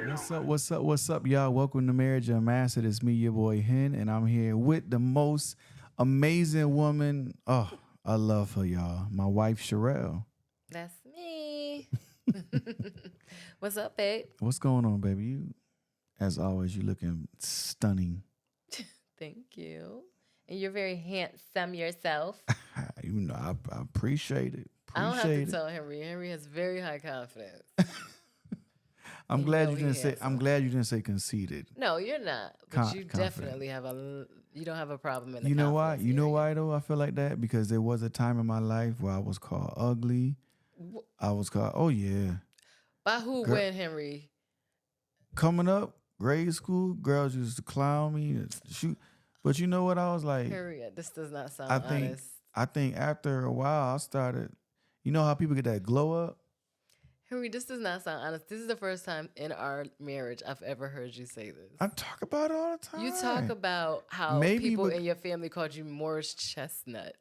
What's up? What's up? What's up, y'all? Welcome to Marriage Unmasked. It's me, your boy Hen, and I'm here with the most amazing woman. Oh, I love her, y'all. My wife, Sherelle. That's me. What's up, babe? What's going on, baby? You, as always, you looking stunning. Thank you. And you're very handsome yourself. I appreciate it. I don't have to Appreciate it. tell Henry. Henry has very high confidence. I'm You glad know you he didn't say. I'm handsome. glad you didn't say conceited. No, you're not. But you Confident. definitely have you don't have a problem in the You know why? confidence You know area. why though? I feel like that because there was a time in my life where I was called ugly. I was called. Oh yeah. By who, Girl, when, Henry? coming up, grade school, girls used to clown me, and shoot. But you know what? I was like, Henry, this does not sound I think, honest. I think after a while, I started. You know how people get that glow up? Henry, this does not sound honest. This is the first time in our marriage I've ever heard you say this. I talk about it all the time. You talk about how Maybe people bec- in your family called you Morris Chestnut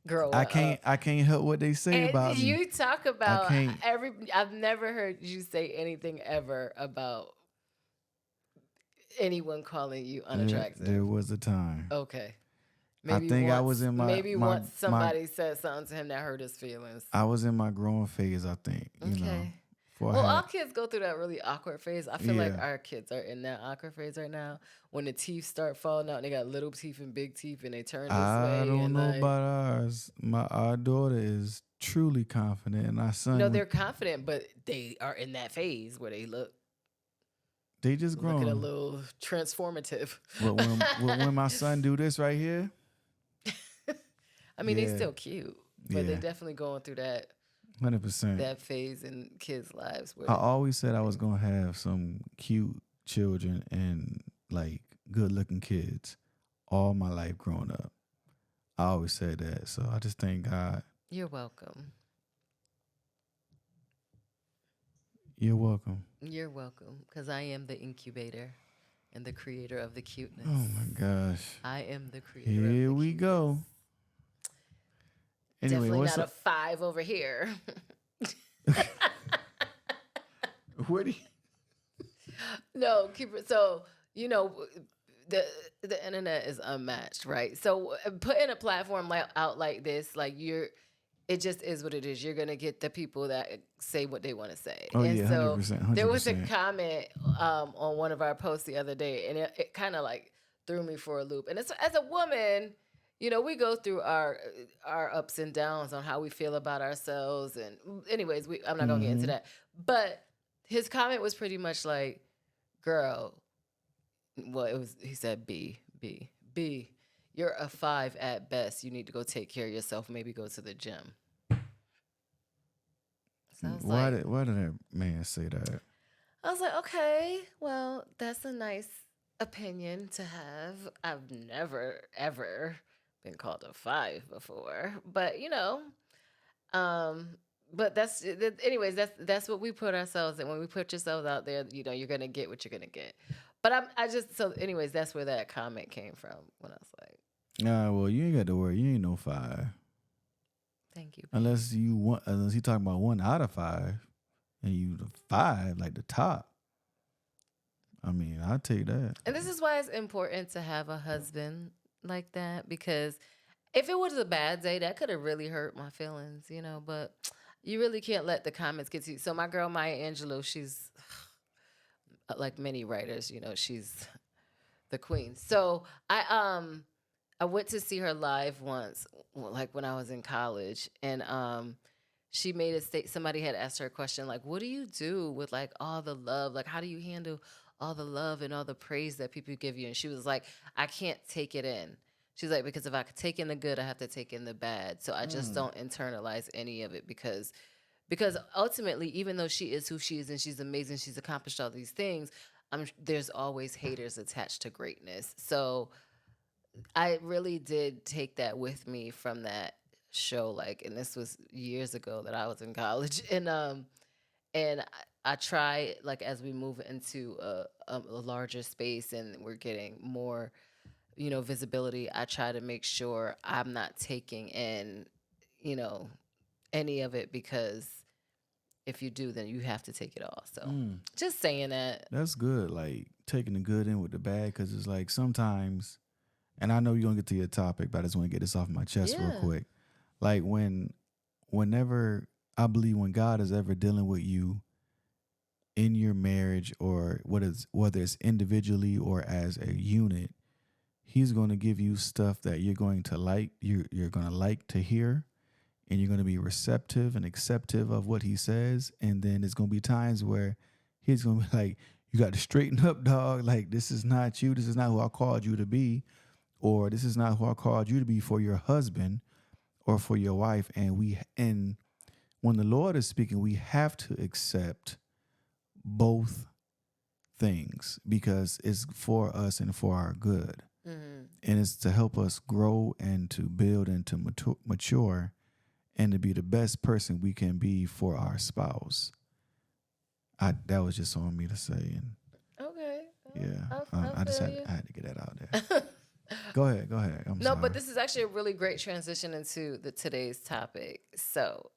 growing I up. can't help what they say And about me. you talk I about can't. I've never heard you say anything ever about anyone calling you unattractive. There was a time. Okay. I Maybe think I once was in maybe once my somebody said something to him that hurt his feelings. I was in my growing phase. I think you know. Okay. Before Well, I all had, kids go through that really awkward phase. I feel like yeah. our kids are in that awkward phase right now when the teeth start falling out and they got little teeth and big teeth and they turn this I way don't and know like about ours. Our daughter is truly confident, and our son. no, they're confident, but they are in that phase where they They just looking a grown. little transformative. When my son do this right here, I mean, they yeah, still cute, but they yeah, definitely going through 100%. that phase in kids' lives where I always said I was gonna have some cute children and like good looking kids all my life growing up. I always said that, so I just thank God. you're welcome. You're welcome. You're welcome, because I am the incubator and the creator of the cuteness. Oh my gosh. I am the creator. Here of the we cuteness. go. Anyway, Definitely what's not up? a 5 over here. What do you? No, keep it. So the the internet is unmatched, right? So putting a platform out like this, like it just is what it is. You're gonna get the people that say what they want to say. Oh And yeah, so 100%. there was a 100%. comment on one of our posts the other day, and it kind of like threw me for a loop. And it's, as a woman, we go through our ups and downs on how we feel about ourselves. And anyways, I'm not gonna get into Mm-hmm. that. But his comment was pretty much like, "Girl, well, he said B. You're a 5 at best. You need to go take care of yourself. Maybe go to the gym." So I was Why like, did that man say that? okay, well, that's a nice opinion to have. I've never ever been called a 5 before, but um, but anyways, that's what we put ourselves in. When we put yourselves out there, you're gonna get what you're gonna get. But I just so anyways, that's where that comment came from when I was like, Nah, well, you ain't got to worry. You ain't no 5. thank you, babe. Unless he talking about 1 out of 5, and you the 5, like the top. I mean, I'll take that. And this is why it's important to have a husband like that, because if it was a bad day, that could have really hurt my feelings, but you really can't let the comments get to you. So my girl Maya Angelou, she's like many writers, she's the queen. So I went to see her live once, like when I was in college, and she made a state. Somebody had asked her a question like, "What do you do with like all the love? Like, how do you handle all the love and all the praise that people give you?" And she was like, "I can't take it in." She's like, "Because if I could take in the good, I have to take in the bad. So I just don't internalize any of it because ultimately, even though she is who she is and she's amazing, she's accomplished all these things, there's always haters attached to greatness. So I really did take that with me from that show. Like, and this was years ago that I was in college, and I try, like, as we move into a larger space and we're getting more, visibility, I try to make sure I'm not taking in you know, any of it, because if you do, then you have to take it all. So Mm, just saying that. that's good. Like taking the good in with the bad, because it's like sometimes, and I know you're gonna get to your topic, but I just want to get this off my chest real Yeah. quick. Like whenever I believe when God is ever dealing with you in your marriage, or whether it's individually or as a unit, He's going to give you stuff that you're going to like. You're going to like to hear, and you're going to be receptive and acceptive of what He says. And then there's going to be times where He's going to be like, "You got to straighten up, dog. Like this is not you. This is not who I called you to be, or this is not who I called you to be for your husband or for your wife." And when the Lord is speaking, we have to accept both things because it's for us and for our good. Hmm. And it's to help us grow and to build and to mature and to be the best person we can be for our spouse. That was just on me to say, and Okay. yeah, I I just feel had you. I had to get that out there. Go ahead. I'm No, sorry. but this is actually a really great transition into the today's topic. So,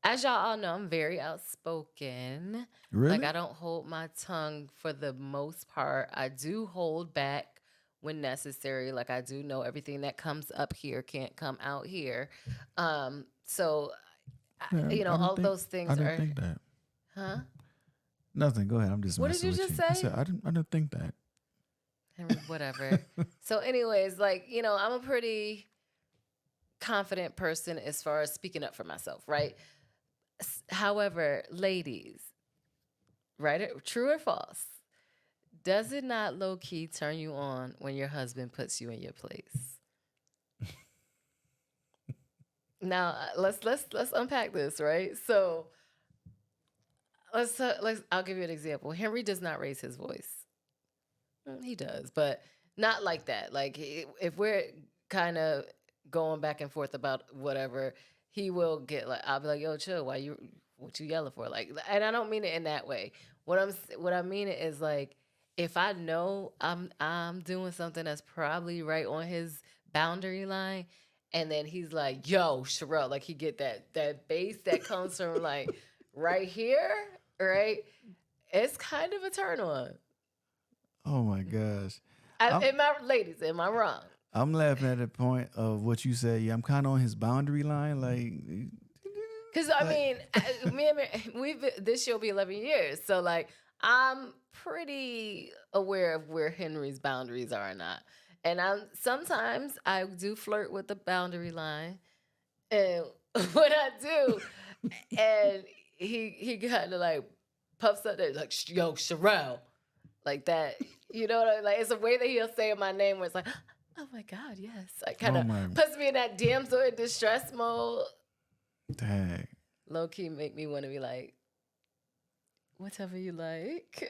as y'all all know, I'm very outspoken. Like, Really? I don't hold my tongue for the most part. I do hold back when necessary. Like, I do know everything that comes up here can't come out here. So, Yeah, all of those I things didn't are, think that. huh? Nothing. Go ahead. I'm just What did messing you with just you. I say? said I didn't think that. Henry, whatever. So, anyways, like, I'm a pretty confident person as far as speaking up for myself, right? However, ladies, right? True or false? Does it not low key turn you on when your husband puts you in your place? Now, let's unpack this, right? So, let's I'll give you an example. Henry does not raise his voice. He does, but not like that. Like if we're kind of going back and forth about whatever, he will get like I'll be like, "Yo, chill. What you yelling for?" Like, and I don't mean it in that way. What I mean it is like if I know I'm doing something that's probably right on his boundary line, and then he's like, "Yo, Sherelle," like he get that bass that comes from like right here, right? It's kind of a turn on. Oh my gosh. I, I'm am I, ladies, am I wrong? I'm laughing at the point of what you said. Yeah, I'm kind of on his boundary line. Because I like mean, me and we've this year will be 11 years, so like I'm pretty aware of where Henry's boundaries are or not. And sometimes I do flirt with the boundary line, and when I do, and he kind of like puffs up there like, "Yo, Sherelle," like that. You know what I mean? Like it's a way that he'll say my name where it's like, "Oh my God, yes!" Like kind oh of my puts me in that damsel in distress mode. dang. Low key make me want to be like, whatever you like.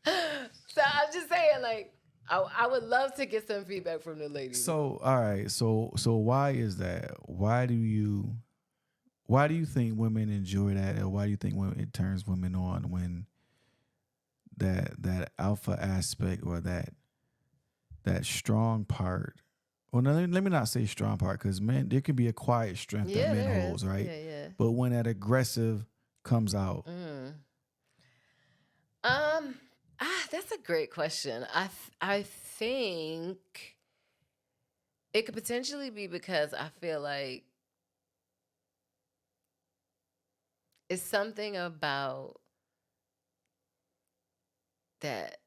So I'm just saying, like, I would love to get some feedback from the ladies. So all right. So why is that? Why do you think women enjoy that, or why do you think it turns women on when that alpha aspect or that strong part? Well, no, let me not say strong part because men, there can be a quiet strength that Yeah, men there is. holds, right? Yeah, yeah. But when that aggressive comes out, Mm. Um, that's a great question. I think it could potentially be because I feel like it's something about that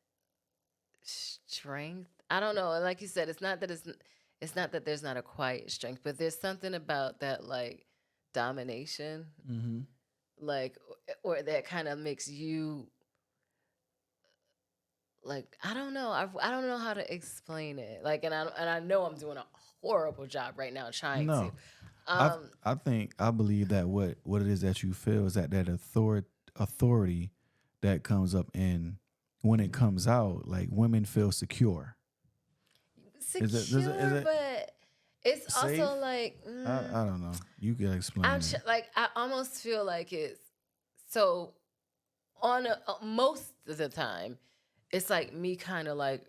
strength. I don't know. Like you said, it's not that there's not a quiet strength, but there's something about that like domination, mm-hmm. like or that kind of makes you like I don't know how to explain it. Like and I know I'm doing a horrible job right now trying to. No, Um I believe that what it is that you feel is that authority that comes up in when it comes out, like women feel secure. Is secure, it but it's safe? also like I don't know. You can explain it. like I almost feel like it's so most of the time it's like me kind of like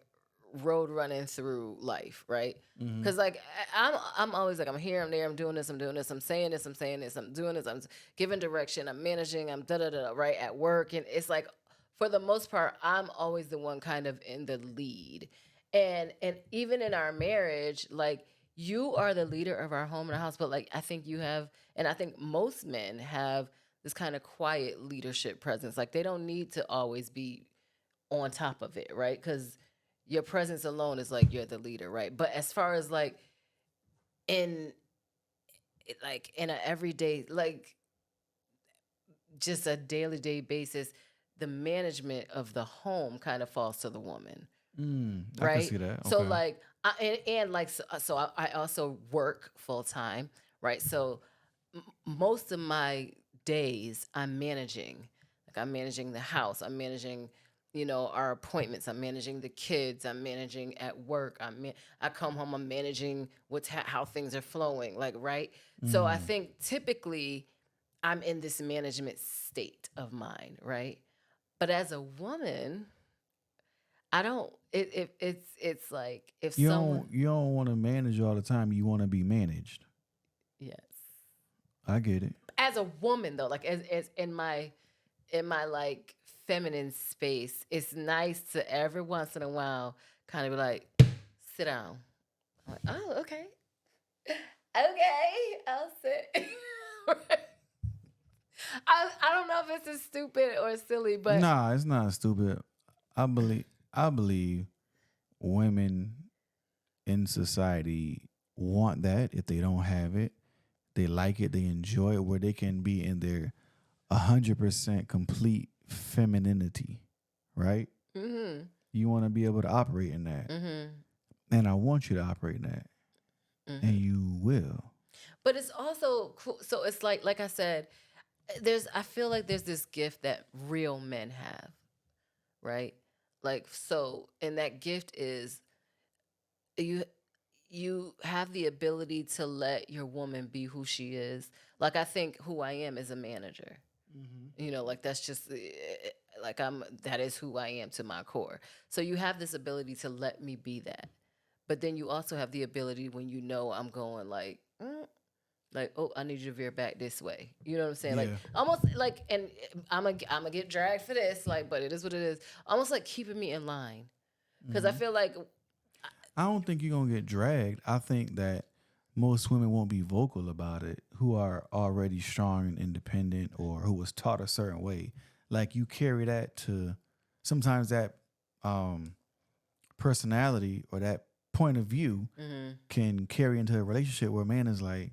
road running through life, right? Mm-hmm. Because like I'm always like I'm here, I'm there, I'm doing this, I'm doing this, I'm saying this, I'm saying this, I'm doing this, I'm giving direction, I'm managing, I'm da da da right at work, and it's like for the most part I'm always the one kind of in the lead, and even in our marriage, like you are the leader of our home and our house, but like I think you have, and I think most men have this kind of quiet leadership presence. Like they don't need to always be on top of it, right? Because your presence alone is like you're the leader, right? But as far as in like in a everyday, like just a daily day basis, the management of the home kind of falls to the woman, I can right? see that. So Okay. like and like so I also work full time, right? So most of my days I'm managing. Like I'm managing the house, I'm managing, our appointments, I'm managing the kids, I'm managing at work, I come home, I'm managing how things are flowing, like, right? So I Mm. think typically I'm in this management state of mind, right? But as a woman, I don't it's like if someone You don't want to manage all the time. You want to be managed. yes. I get it. As a woman though, like as in my like feminine space, it's nice to every once in a while kind of be like, sit down. I'm like, oh, okay. Okay, I'll sit. I don't know if it's stupid or silly, but Nah, it's not stupid. I believe women in society want that. If they don't have it, they like it. They enjoy it. Where they can be in their 100% complete femininity, right? mm-hmm, You want to be able to operate in that, mm-hmm, and I want you to operate in that, and mm-hmm. you will. But it's also cool. So it's like I said, I feel like there's this gift that real men have, right? Like so, and that gift is you you have the ability to let your woman be who she is. Like I think who I am is a manager. Mm-hmm. Like that's just like that is who I am to my core. So you have this ability to let me be that. But then you also have the ability when I'm going like, oh, I need you to veer back this way. You know what I'm saying? Like Yeah. almost like, and I'm gonna get dragged for this, like, but it is what it is. Almost like keeping me in line, because I Mm-hmm. feel like, I don't think you're gonna get dragged. I think that most women won't be vocal about it who are already strong and independent or who was taught a certain way. Like you carry that to sometimes that um personality or that point of view mm-hmm, can carry into a relationship where a man is like,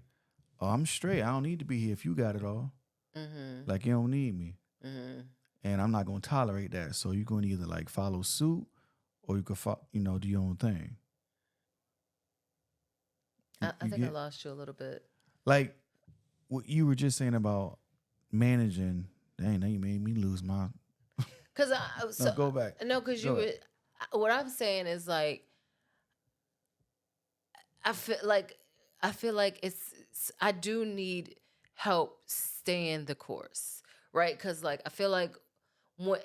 oh, I'm straight. I don't need to be here if you got it all. mm-hmm, Like you don't need me. mm-hmm. And I'm not gonna tolerate that. So you're gonna either like follow suit or you could do your own thing. I You think I get lost you a little bit. like what you were just saying about managing. Dang, now you made me lose my. Cause I No, so go back. no, cause you Go ahead. were. What I'm saying is like I feel like I feel like I do need help staying the course, right? Cause like I feel like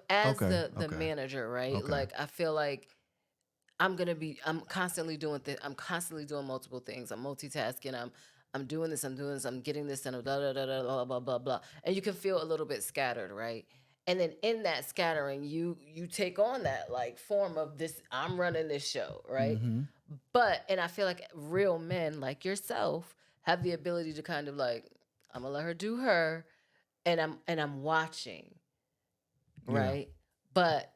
as Okay. the Okay. manager, right? Okay. Like I feel like I'm constantly doing I'm constantly doing multiple things. I'm multitasking. I'm doing this. I'm doing this. I'm getting this and blah blah blah blah blah blah blah blah. And you can feel a little bit scattered, right? And then in that scattering, you take on that like form of this. I'm running this show, right? Mm-hmm. But and I feel like real men like yourself have the ability to kind of like I'm gonna let her do her, and I'm watching, Yeah. right? But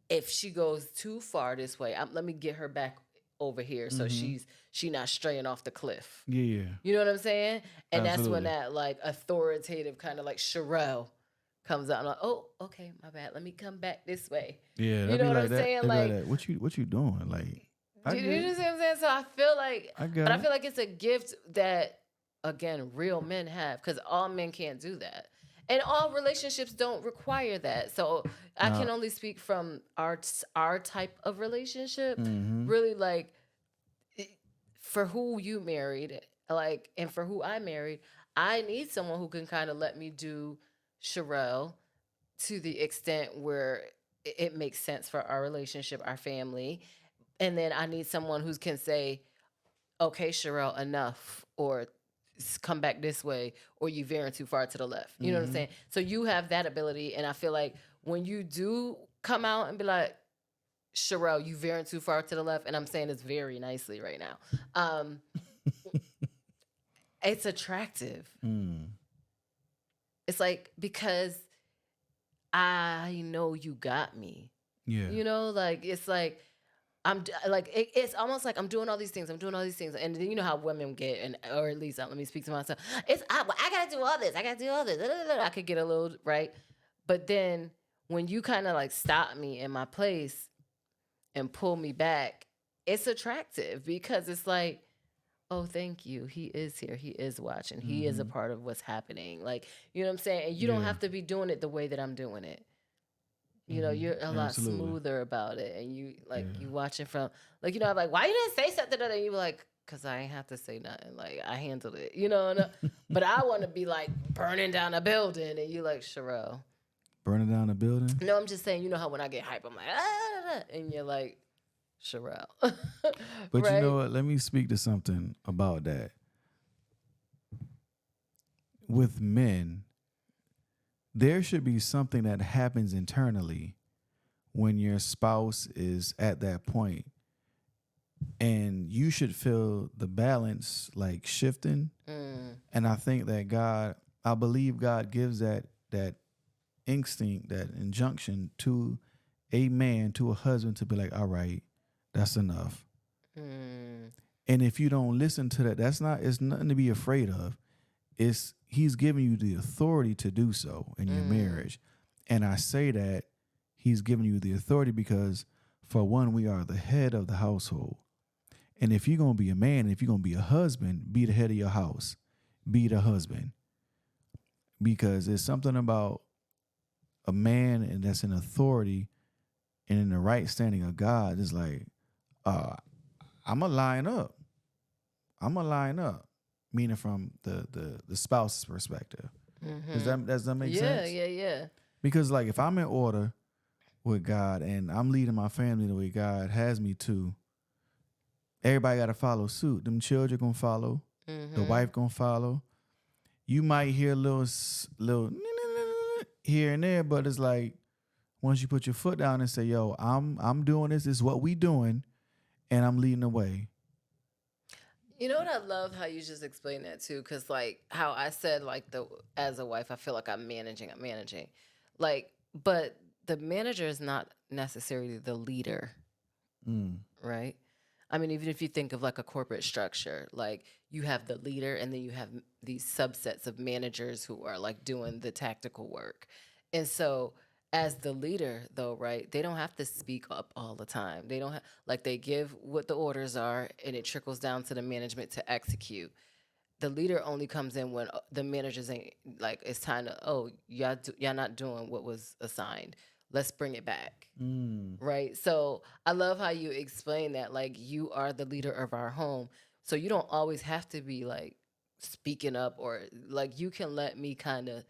if she goes too far this way, let me get her back over here so Mm-hmm. she not straying off the cliff. Yeah. Yeah. You know what I'm saying? And that's when Absolutely. that like authoritative kind of like Sherelle comes out. I'm like, oh, okay, my bad. Let me come back this way. Yeah. You That'd know be what I'm like that. saying? That'd be like Like, that. What you doing? Like, I do get you know it. what I'm saying? So I feel like, I but got I it. feel like it's a gift that again real men have because all men can't do that, and all relationships don't require that. So I can Now. only speak from our type of relationship. Mm-hmm. Really, like for who you married, like, and for who I married, I need someone who can kind of let me do Sherelle to the extent where it makes sense for our relationship, our family. And then I need someone who can say, okay, Sherelle, enough, or come back this way, or you veering too far to the left. You know what I'm Mm-hmm. saying? So you have that ability. And I feel like when you do come out and be like, Sherelle, you veering too far to the left, and I'm saying this very nicely right now, it's attractive. Mm. It's like, because I know you got me. Yeah. You know, like, it's like, it's almost like I'm doing all these things. I'm doing all these things, and then you know how women get, and or at least let me speak to myself. I gotta do all this. I gotta do all this. I could get a little right, but then when you kind of like stop me in my place and pull me back, it's attractive because it's like, oh, thank you. He is here. He is watching. He is a Mm-hmm. part of what's happening. Like, you know what I'm saying? And you don't Yeah. have to be doing it the way that I'm doing it. You know, you're a Mm-hmm. lot Absolutely. smoother about it. And you like, Yeah. you watching from, like, you know, I'm like, why you didn't say something? And you were like, because I ain't have to say nothing. Like, I handled it, you know? But I want to be like burning down a building. And you like, Sherelle. Burning down a building. No, I'm just saying, you know how when I get hype, I'm like, and you're like, Sherelle. But you know Right? what? Let me speak to something about that. With men, there should be something that happens internally when your spouse is at that point, and you should feel the balance like shifting. Mm, And I think that I believe God gives that instinct, that injunction to a man, to a husband, to be like, all right, that's enough. mm, And if you don't listen to that, it's nothing to be afraid of. It's he's giving you the authority to do so in your mm, marriage. And I say that he's giving you the authority because, for one, we are the head of the household. And if you're gonna be a man, if you're gonna be a husband, be the head of your house. Be the husband. Because there's something about a man and that's in authority and in the right standing of God. It's like, uh, I'ma line up. I'ma line up. Meaning from the spouse's perspective. mm-hmm. Does that make Yeah, sense? yeah, yeah. Because like if I'm in order with God and I'm leading my family the way God has me to, everybody got to follow suit. Them children gonna follow. The Mm-hmm. wife gonna follow. You might hear a little here and there, but it's like once you put your foot down and say, "Yo, I'm doing this. This is what we doing, and I'm leading the way." You know what, I love how you just explained that too, because like how I said, like, the as a wife, I feel like I'm managing, like, but the manager is not necessarily the leader, Mm. right? I mean, even if you think of like a corporate structure, like you have the leader and then you have these subsets of managers who are like doing the tactical work. And so, as the leader, though, right, they don't have to speak up all the time. They don't have, like, they give what the orders are and it trickles down to the management to execute. The leader only comes in when the managers ain't, like, it's time to, oh, y'all not doing what was assigned. Let's bring it back. Mm. Right. So I love how you explain that, like, you are the leader of our home. So you don't always have to be like speaking up, or like you can let me kind of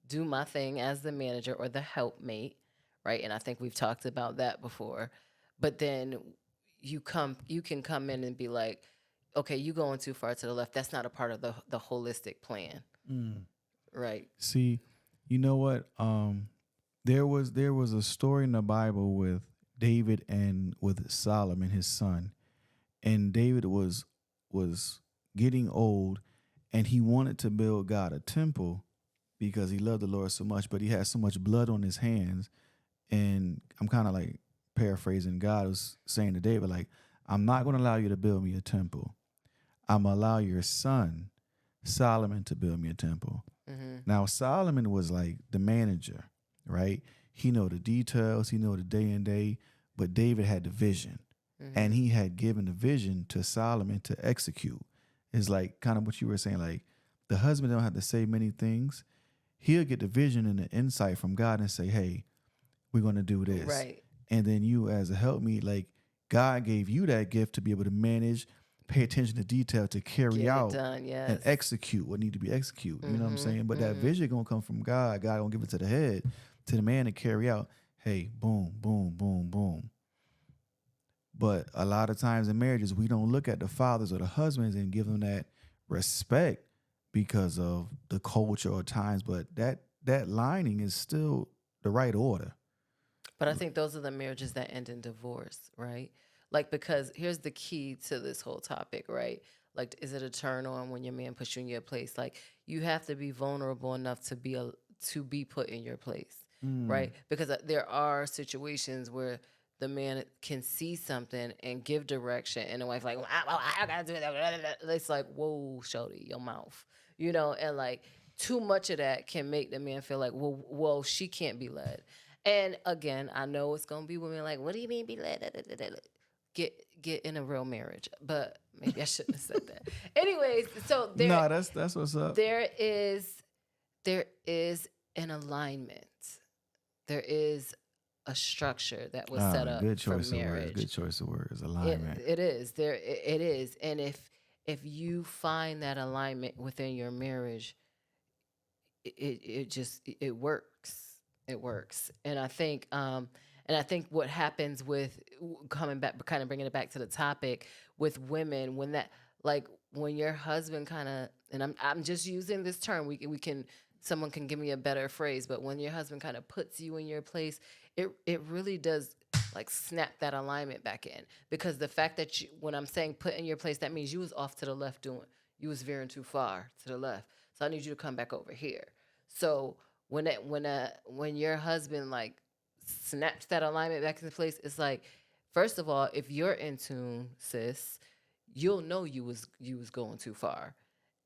do my thing as the manager or the helpmate. Right. And I think we've talked about that before. But then you can come in and be like, okay, you going too far to the left. That's not a part of the holistic plan. Mm. Right. See, you know what? There was a story in the Bible with David and with Solomon, his son, and David was getting old, and he wanted to build God a temple because he loved the Lord so much, but he had so much blood on his hands. And I'm kind of like paraphrasing. God was saying to David, like, I'm not going to allow you to build me a temple. I'm going to allow your son, Solomon, to build me a temple. Mm-hmm. Now, Solomon was like the manager, right? He know the details, he know the day and day, but David had the vision. And Mm-hmm. he had given the vision to Solomon to execute. It's like kind of what you were saying, like the husband don't have to say many things. He'll get the vision and the insight from God and say, hey, we're going to do this. Right. And then you as a helpmeet, like God gave you that gift to be able to manage, pay attention to detail, to carry Get it out done. and Yes. execute what need to be executed. You know what I'm Mm-hmm. saying? But that Mm-hmm. vision gonna come from God. God gonna give it to the head, to the man to carry out. hey, boom, boom, boom, boom. But a lot of times in marriages, we don't look at the fathers or the husbands and give them that respect because of the culture or times. But that lining is still the right order. But I think those are the marriages that end in divorce, right? Like, because here's the key to this whole topic, right? Like, is it a turn on when your man puts you in your place? Like, you have to be vulnerable enough to be put in your place, Mm. right? Because there are situations where the man can see something and give direction, and the wife like, well, I gotta do that. It's like, whoa, shorty, your mouth, and like too much of that can make the man feel like, well, she can't be led. And again, I know it's gonna be women like, what do you mean be led? Get in a real marriage. But maybe I shouldn't have said that. Anyways, so Nah, that's what's up. there is there is an alignment. There is a structure that was set up Good for choice of words. marriage. Good choice of words. It, Alignment. it is there. It is, and if you find that alignment within your marriage, it just it works. It works. And I think what happens with coming back, kind of bringing it back to the topic with women, when that, like, when your husband kind of, and I'm just using this term, we can, someone can give me a better phrase, but when your husband kind of puts you in your place, it really does like snap that alignment back in. Because the fact that you, when I'm saying put in your place, that means you was off to the left doing, you was veering too far to the left, so I need you to come back over here. So when your husband like snaps that alignment back into place, it's like, first of all, if you're in tune, sis, you'll know you was going too far.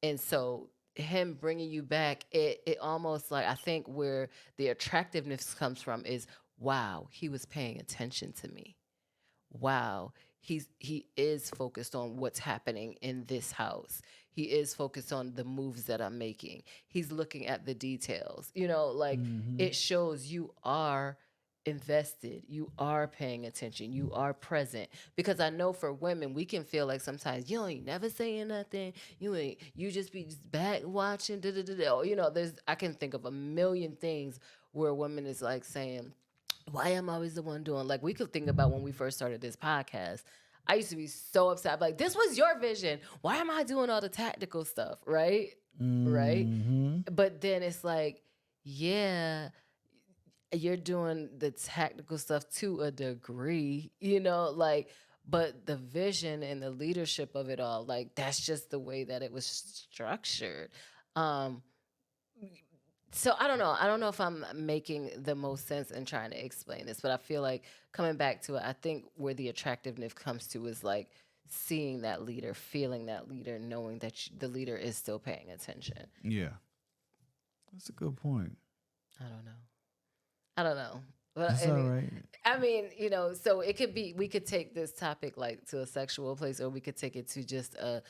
And so him bringing you back, it almost, like, I think where the attractiveness comes from is, wow, he was paying attention to me. Wow, he is focused on what's happening in this house. He is focused on the moves that I'm making. He's looking at the details. Like, Mm-hmm. it shows you are invested, you are paying attention, you are present. Because I know for women, we can feel like sometimes you ain't never saying nothing, you just be just back watching, da, da, da, da. There's, I can think of a million things where a woman is like saying, why am I always the one doing, like, we could think about when we first started this podcast. I used to be so upset, like, this was your vision, why am I doing all the tactical stuff, right? Right. Mm-hmm. But then it's like, yeah, you're doing the tactical stuff to a degree, like, but the vision and the leadership of it all, like, that's just the way that it was structured. um so I don't know if I'm making the most sense in trying to explain this, but I feel like coming back to it, I think where the attractiveness comes to is like seeing that leader, feeling that leader, knowing that the leader is still paying attention. Yeah, that's a good point. I don't know. I don't know. But That's all right. I mean, so it could be, we could take this topic like to a sexual place, or we could take it to just an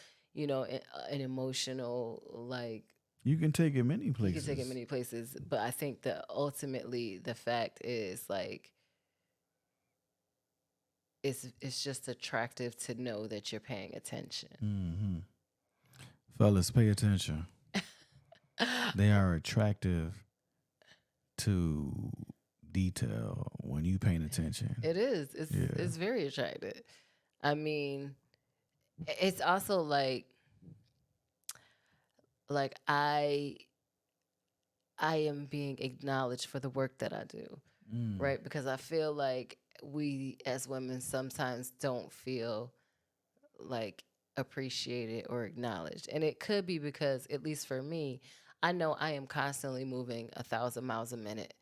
emotional, like, You can take it many you can take it places. many places. But I think that ultimately the fact is, like, it's just attractive to know that you're paying attention. Mm-hmm. Fellas, pay attention. They are attractive to detail when you paying attention. It is. It's Yeah. it's very attractive. I mean, it's also like I am being acknowledged for the work that I do, Mm. right? Because I feel like we as women sometimes don't feel like appreciated or acknowledged. And it could be because, at least for me, I know I am constantly moving 1,000 miles a minute.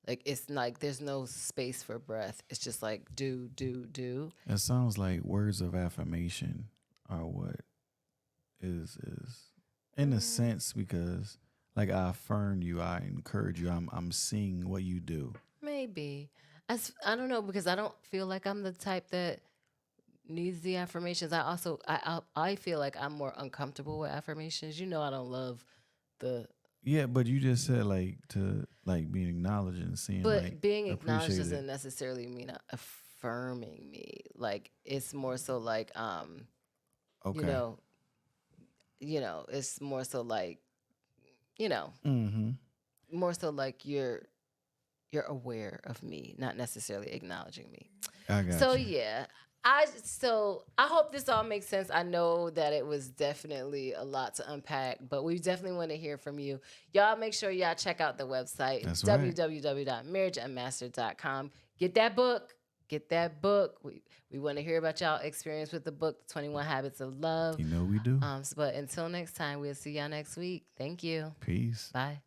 Like, it's like there's no space for breath. It's just like do, do, do. It sounds like words of affirmation are what is in a Mm, sense because like I affirm you, I encourage you. I'm seeing what you do. maybe. I don't know, because I don't feel like I'm the type that needs the affirmations. I also I feel like I'm more uncomfortable with affirmations. I don't love the, Yeah, but you just said like to like being acknowledged and seeing like but being acknowledged appreciated. doesn't necessarily mean affirming me. Like, it's more so like, you Okay. know, it's more so like, you know, Mm-hmm. more so like you're you're aware of me, not necessarily acknowledging me. I got So you. yeah, I hope this all makes sense. I know that it was definitely a lot to unpack, but we definitely want to hear from you. Y'all make sure y'all check out the website. It's That's right. www.marriageunmastered.com. Get that book. Get that book. We want to hear about y'all experience with the book, The 21 Habits of Love. You know we do. But until next time, we'll see y'all next week. Thank you. Peace. Bye.